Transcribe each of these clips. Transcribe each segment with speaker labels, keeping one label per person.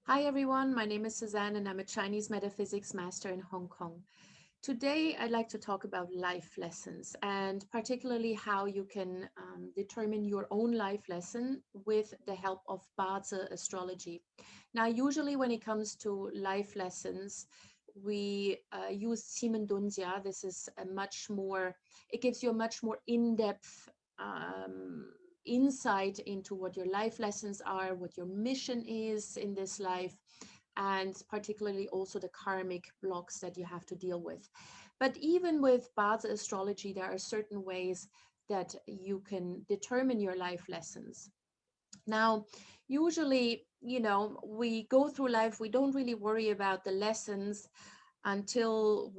Speaker 1: Hi everyone, my name is Suzanne and I'm a Chinese metaphysics master in Hong Kong. Today I'd like to talk about life lessons and particularly how you can determine your own life lesson with the help of Bazi Astrology. Now, usually when it comes to life lessons, we use Simendunjia. This is a much more, it gives you a much more in-depth insight into what your life lessons are, what your mission is in this life, and particularly also the karmic blocks that you have to deal with. But even with Bazi Astrology, there are certain ways that you can determine your life lessons. Now, usually, we go through life, we don't really worry about the lessons until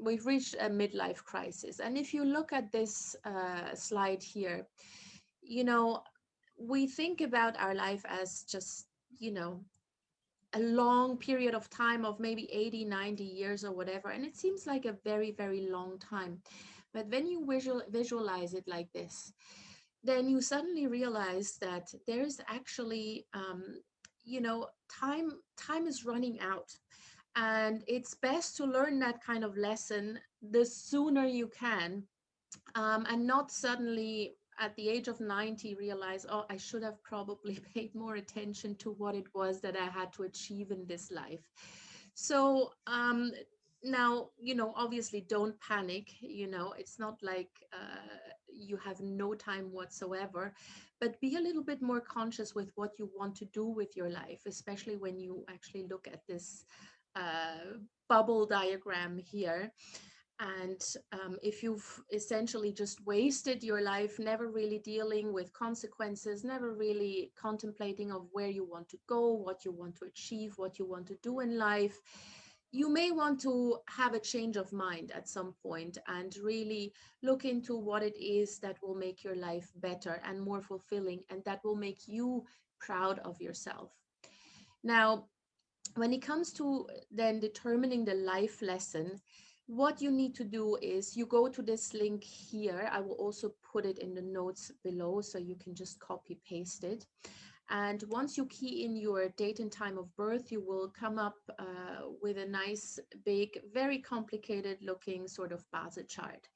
Speaker 1: we've reached a midlife crisis. And if you look at this slide here, you know, we think about our life as just, you know, a long period of time of maybe 80, 90 years or whatever. And it seems like a very, very long time. But when you visualize it like this, then you suddenly realize that there's actually, time is running out. And it's best to learn that kind of lesson the sooner you can, and not suddenly at the age of 90 realize, oh, I should have probably paid more attention to what it was that I had to achieve in this life. So now, obviously don't panic. It's not like you have no time whatsoever, but be a little bit more conscious with what you want to do with your life, especially when you actually look at this bubble diagram here. And if you've essentially just wasted your life, never really dealing with consequences, never really contemplating of where you want to go, what you want to achieve, what you want to do in life, you may want to have a change of mind at some point and really look into what it is that will make your life better and more fulfilling, and that will make you proud of yourself. Now, when it comes to then determining the life lesson, what you need to do is you go to this link here. I will also put it in the notes below so you can just copy paste it. And once you key in your date and time of birth, you will come up with a nice, big, very complicated looking sort of Bazi chart.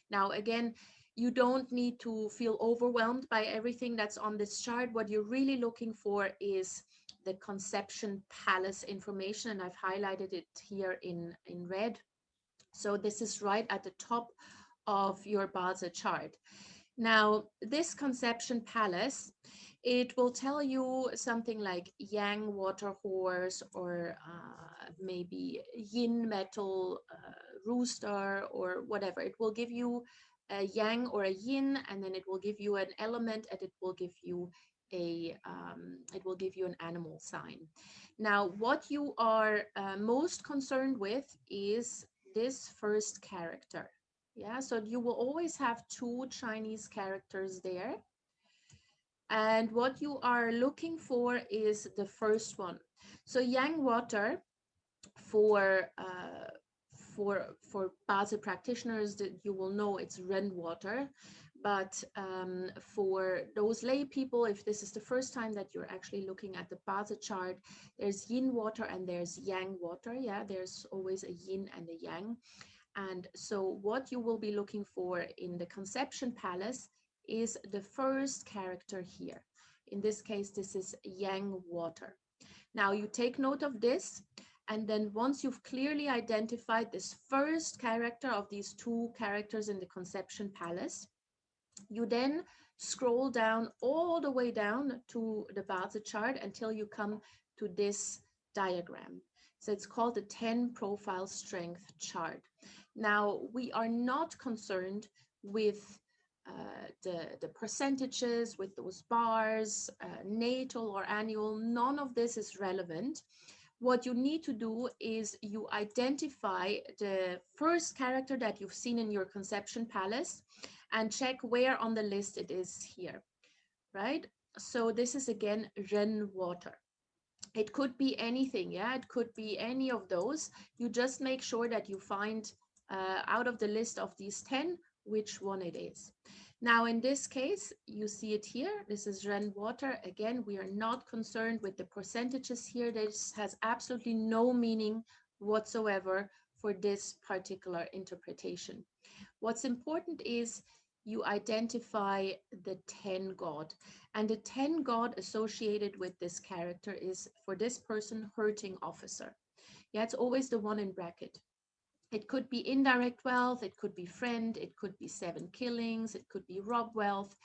Speaker 1: Now, again, you don't need to feel overwhelmed by everything that's on this chart. What you're really looking for is the conception palace information, and I've highlighted it here in red. So this is right at the top of your Bazi chart. Now, this conception palace, it will tell you something like yang water horse, or maybe yin metal rooster, or whatever. It will give you a yang or a yin, and then it will give you an element, and it will give you an animal sign. Now, what you are most concerned with is this first character. Yeah, so you will always have two Chinese characters there. And what you are looking for is the first one. So yang water, for Bazi practitioners, that you will know it's Ren water. But for those lay people, if this is the first time that you're actually looking at the Bazi chart, there's yin water and there's yang water. Yeah, there's always a yin and a yang. And so what you will be looking for in the conception palace is the first character here. In this case, this is yang water. Now you take note of this, and then once you've clearly identified this first character of these two characters in the conception palace, you then scroll down all the way down to the Bazi chart until you come to this diagram. So it's called the 10 profile strength chart. Now, we are not concerned with the percentages, with those bars, natal or annual. None of this is relevant. What you need to do is you identify the first character that you've seen in your conception palace and check where on the list it is here, right? So this is again Ren water. It could be anything, yeah, it could be any of those. You just make sure that you find out of the list of these 10 which one it is. Now, in this case, you see it here. This is Ren water. Again, we are not concerned with the percentages here. This has absolutely no meaning whatsoever for this particular interpretation. What's important is you identify the 10 God. And the 10 God associated with this character is, for this person, hurting officer. Yeah, it's always the one in bracket. It could be indirect wealth, it could be friend, it could be seven killings, it could be rob wealth.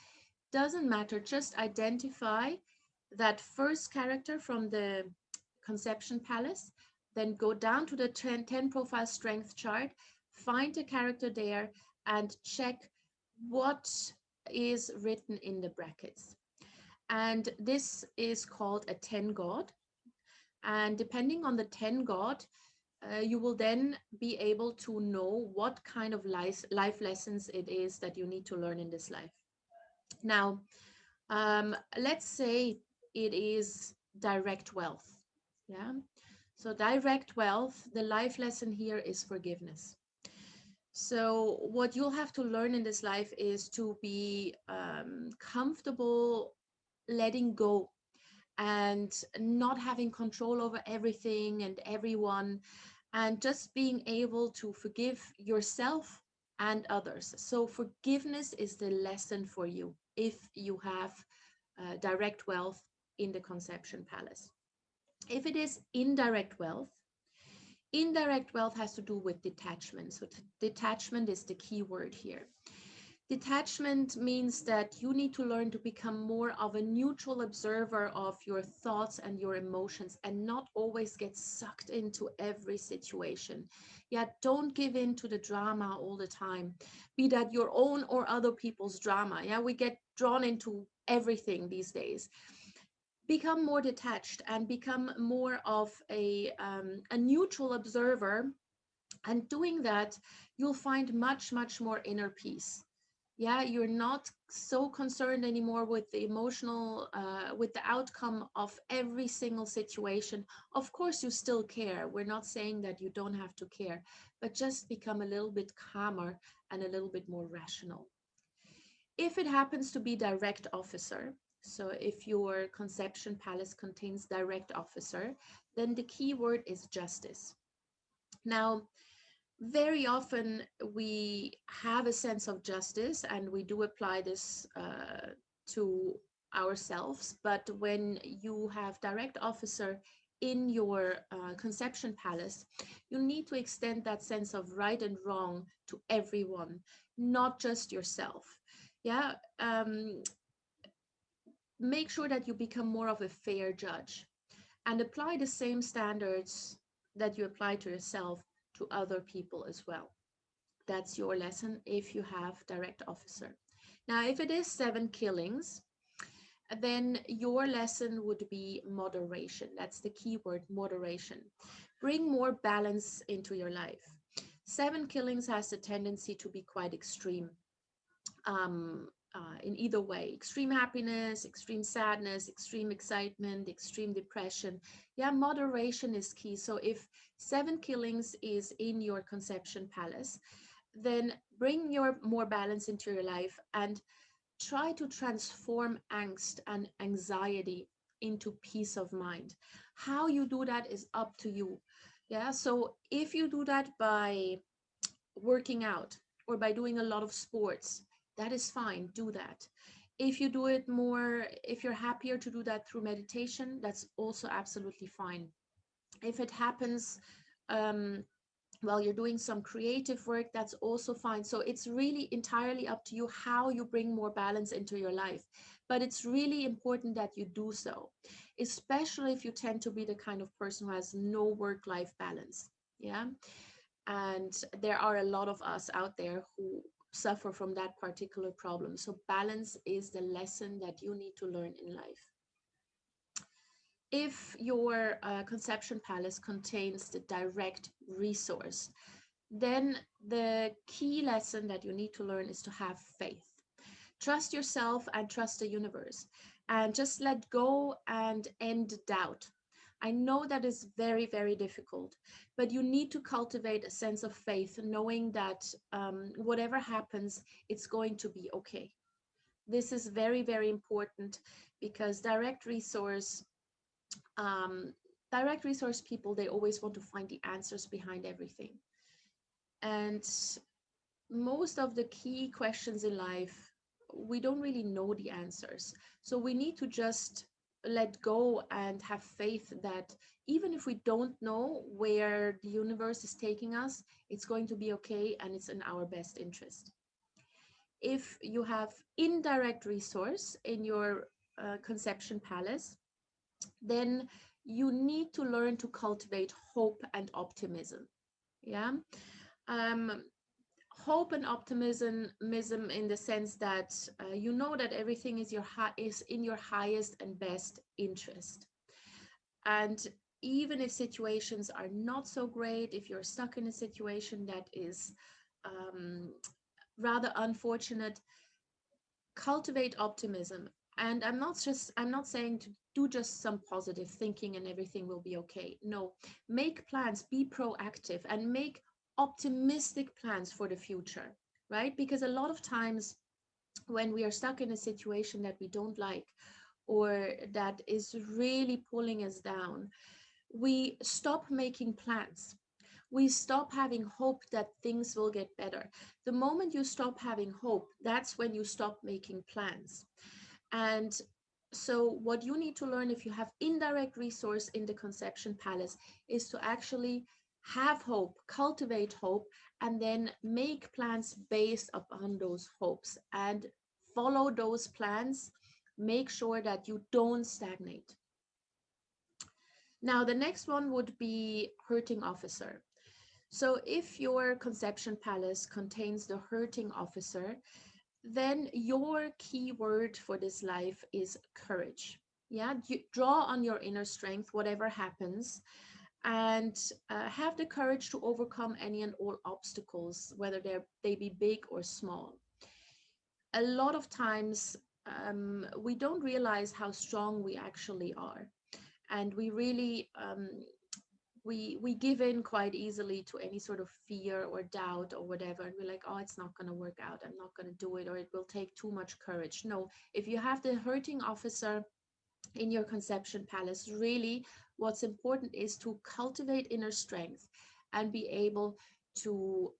Speaker 1: Doesn't matter, just identify that first character from the conception palace, then go down to the 10 profile strength chart, find a character there and check what is written in the brackets. And this is called a 10 God. And depending on the 10 God, you will then be able to know what kind of life lessons it is that you need to learn in this life. Now, let's say it is direct wealth. Yeah. So direct wealth, the life lesson here is forgiveness. So what you'll have to learn in this life is to be comfortable letting go and not having control over everything and everyone, and just being able to forgive yourself and others. So forgiveness is the lesson for you if you have direct wealth in the conception palace. If it is indirect wealth has to do with detachment. So detachment is the key word here. Detachment means that you need to learn to become more of a neutral observer of your thoughts and your emotions and not always get sucked into every situation. Yeah, don't give in to the drama all the time, be that your own or other people's drama. Yeah, we get drawn into everything these days. Become more detached and become more of a neutral observer. And doing that, you'll find much more inner peace. Yeah, you're not so concerned anymore with the emotional with the outcome of every single situation. Of course you still care, we're not saying that you don't have to care, but just become a little bit calmer and a little bit more rational. If it happens to be direct officer, so if your conception palace contains direct officer, then the key word is justice. Now, very often we have a sense of justice and we do apply this to ourselves, but when you have direct officer in your conception palace, you need to extend that sense of right and wrong to everyone, not just yourself. Yeah, make sure that you become more of a fair judge and apply the same standards that you apply to yourself to other people as well. That's your lesson if you have direct officer. Now, if it is seven killings, then your lesson would be moderation. That's the key word, moderation. Bring more balance into your life. Seven killings has a tendency to be quite extreme. In either way, extreme happiness, extreme sadness, extreme excitement, extreme depression. Yeah, moderation is key. So if seven killings is in your conception palace, then bring your more balance into your life and try to transform angst and anxiety into peace of mind. How you do that is up to you. Yeah, so if you do that by working out or by doing a lot of sports, that is fine, do that. If you do it more, if you're happier to do that through meditation, that's also absolutely fine. If it happens while you're doing some creative work, that's also fine. So it's really entirely up to you how you bring more balance into your life. But it's really important that you do so, especially if you tend to be the kind of person who has no work-life balance. Yeah. And there are a lot of us out there who suffer from that particular problem. So balance is the lesson that you need to learn in life. If your conception palace contains the direct resource, then the key lesson that you need to learn is to have faith. Trust yourself and trust the universe, and just let go and end doubt. I know that is very difficult, but you need to cultivate a sense of faith, knowing that whatever happens, it's going to be okay. This is very, very important because um, direct resource people, they always want to find the answers behind everything. And most of the key questions in life, we don't really know the answers. So we need to just let go and have faith that even if we don't know where the universe is taking us, it's going to be okay and it's in our best interest. If you have indirect resource in your conception palace, then you need to learn to cultivate hope and optimism. Yeah. Um, Hope and optimism in the sense that you know that everything is in your highest and best interest. And even if situations are not so great, if you're stuck in a situation that is um, rather unfortunate, cultivate optimism. And I'm not saying to do just some positive thinking and everything will be okay. No, make plans, be proactive, and make optimistic plans for the future, right? Because a lot of times when we are stuck in a situation that we don't like or that is really pulling us down, we stop making plans. We stop having hope that things will get better. The moment you stop having hope, that's when you stop making plans. And so, what you need to learn if you have indirect resource in the conception palace is to actually have hope, cultivate hope, and then make plans based upon those hopes and follow those plans. Make sure that you don't stagnate. Now, the next one would be hurting officer. So if your conception palace contains the hurting officer, then your key word for this life is courage. Yeah, you draw on your inner strength, whatever happens, and have the courage to overcome any and all obstacles, whether they be big or small. A lot of times, we don't realize how strong we actually are, and we give in quite easily to any sort of fear or doubt or whatever, and we're like, oh, it's not going to work out, I'm not going to do it, or it will take too much courage. No, if you have the hurting officer in your conception palace, really what's important is to cultivate inner strength and be able to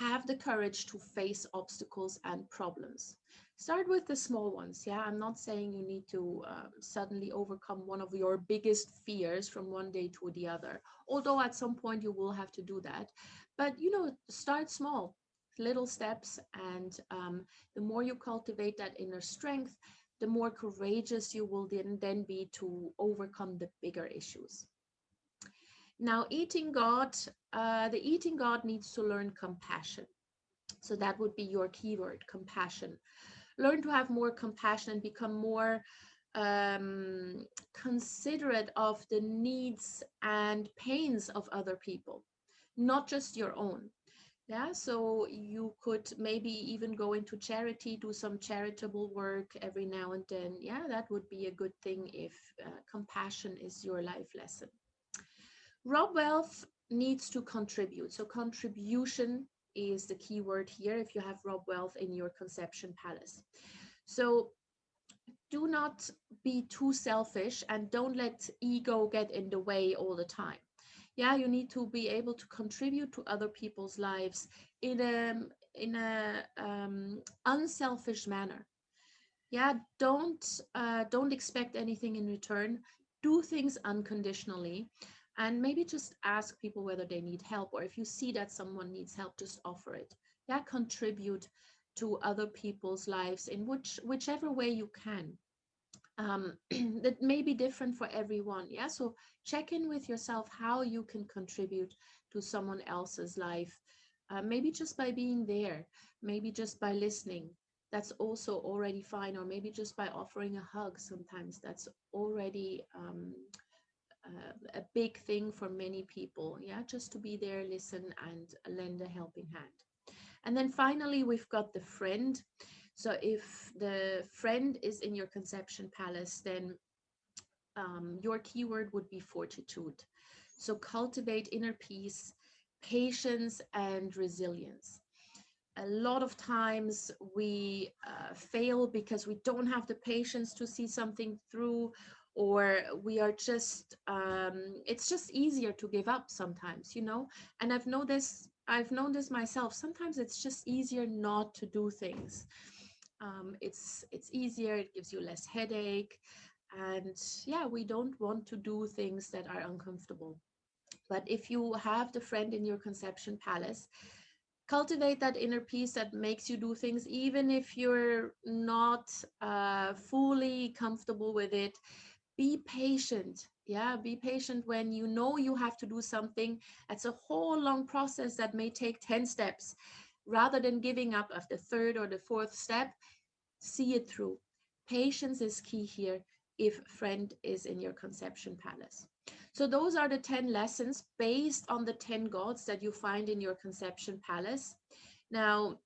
Speaker 1: have the courage to face obstacles and problems. Start with the small ones. Yeah, I'm not saying you need to suddenly overcome one of your biggest fears from one day to the other, although at some point you will have to do that. But start small, little steps, and the more you cultivate that inner strength, the more courageous you will then be to overcome the bigger issues. Now, the eating God needs to learn compassion. So that would be your keyword, compassion. Learn to have more compassion and become more considerate of the needs and pains of other people, not just your own. Yeah, so you could maybe even go into charity, do some charitable work every now and then. Yeah, that would be a good thing if compassion is your life lesson. Rob Wealth needs to contribute. So contribution is the key word here if you have Rob Wealth in your conception palace. So do not be too selfish and don't let ego get in the way all the time. Yeah, you need to be able to contribute to other people's lives in a unselfish manner. Yeah, don't expect anything in return. Do things unconditionally, and maybe just ask people whether they need help, or if you see that someone needs help, just offer it. Yeah, contribute to other people's lives in whichever way you can. That may be different for everyone. Yeah, so check in with yourself how you can contribute to someone else's life. Maybe just by being there, maybe just by listening. That's also already fine, or maybe just by offering a hug. Sometimes that's already a big thing for many people. Yeah, just to be there, listen, and lend a helping hand. And then finally, we've got the friend. So if the friend is in your conception palace, then your keyword would be fortitude. So cultivate inner peace, patience, and resilience. A lot of times we fail because we don't have the patience to see something through, or we are just it's just easier to give up sometimes, you know. And I've known this myself. Sometimes it's just easier not to do things. It's easier, it gives you less headache, and yeah, we don't want to do things that are uncomfortable. But if you have the friend in your conception palace, cultivate that inner peace that makes you do things even if you're not fully comfortable with it. Be patient. Yeah, be patient when you know you have to do something. It's a whole long process that may take 10 steps. Rather than giving up after the third or the fourth step, see it through. Patience is key here if friend is in your conception palace. So those are the 10 lessons based on the 10 gods that you find in your conception palace. Now,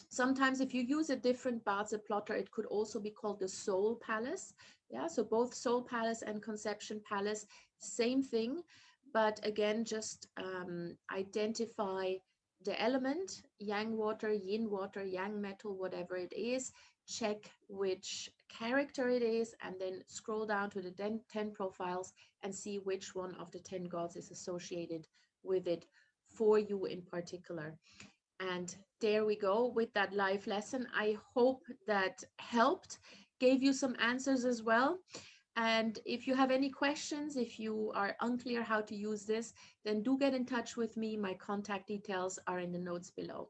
Speaker 1: sometimes if you use a different Bazi plotter, it could also be called the soul palace. Yeah, so both soul palace and conception palace, same thing. But again, just identify the element, yang water, yin water, yang metal, whatever it is. Check which character it is, and then scroll down to the 10 profiles and see which one of the 10 gods is associated with it for you in particular. And there we go with that live lesson. I hope that helped, gave you some answers as well. And if you have any questions, if you are unclear how to use this, then do get in touch with me. My contact details are in the notes below.